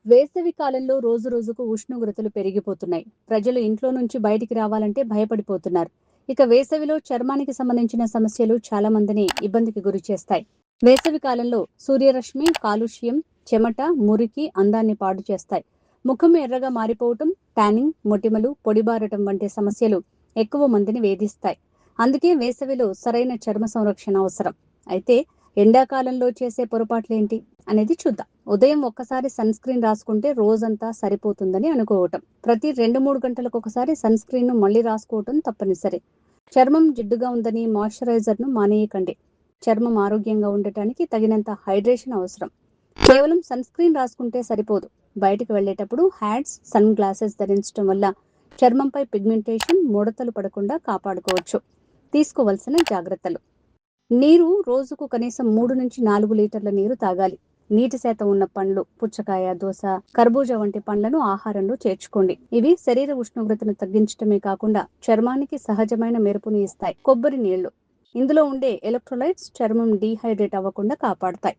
వేసవి కాలంలో రోజు రోజుకు ఉష్ణోగ్రతలు పెరిగిపోతున్నాయి. ప్రజలు ఇంట్లో నుంచి బయటికి రావాలంటే భయపడిపోతున్నారు. ఇక వేసవిలో చర్మానికి సంబంధించిన సమస్యలు చాలా మందిని ఇబ్బందికి గురి చేస్తాయి. వేసవి కాలంలో సూర్యరశ్మి, కాలుష్యం, చెమట, మురికి అందాన్ని పాడు చేస్తాయి. ముఖం ఎర్రగా మారిపోవటం, ట్యానింగ్, మొటిమలు, పొడిబారటం వంటి సమస్యలు ఎక్కువ మందిని వేధిస్తాయి. అందుకే వేసవిలో సరైన చర్మ సంరక్షణ అవసరం. అయితే ఎండాకాలంలో చేసే పొరపాట్లేంటి అనేది చూద్దాం. ఉదయం ఒక్కసారి సన్ స్క్రీన్ రాసుకుంటే రోజంతా సరిపోతుందని అనుకోవటం. ప్రతి 2-3 గంటలకు ఒకసారి సన్ స్క్రీన్ ను మళ్ళీ రాసుకోవటం తప్పనిసరి. చర్మం జిడ్డుగా ఉందని మాయిశ్చరైజర్ ను మానేయకండి. చర్మం ఆరోగ్యంగా ఉండటానికి తగినంత హైడ్రేషన్ అవసరం. కేవలం సన్ స్క్రీన్ రాసుకుంటే సరిపోదు. బయటకు వెళ్లేటప్పుడు హ్యాట్స్, సన్ గ్లాసెస్ ధరించడం వల్ల చర్మంపై పిగ్మెంటేషన్, ముడతలు పడకుండా కాపాడుకోవచ్చు. తీసుకోవలసిన జాగ్రత్తలు: నీరు రోజుకు కనీసం 3-4 లీటర్ల నీరు తాగాలి. నీటి శాతం ఉన్న పండ్లు, పుచ్చకాయ, దోస, కర్బూజా వంటి పండ్లను ఆహారంలో చేర్చుకోండి. ఇవి శరీర ఉష్ణోగ్రతను తగ్గించడమే కాకుండా చర్మానికి సహజమైన మెరుపుని ఇస్తాయి. కొబ్బరి నీళ్లు: ఇందులో ఉండే ఎలక్ట్రోలైట్స్ చర్మం డీహైడ్రేట్ అవ్వకుండా కాపాడతాయి.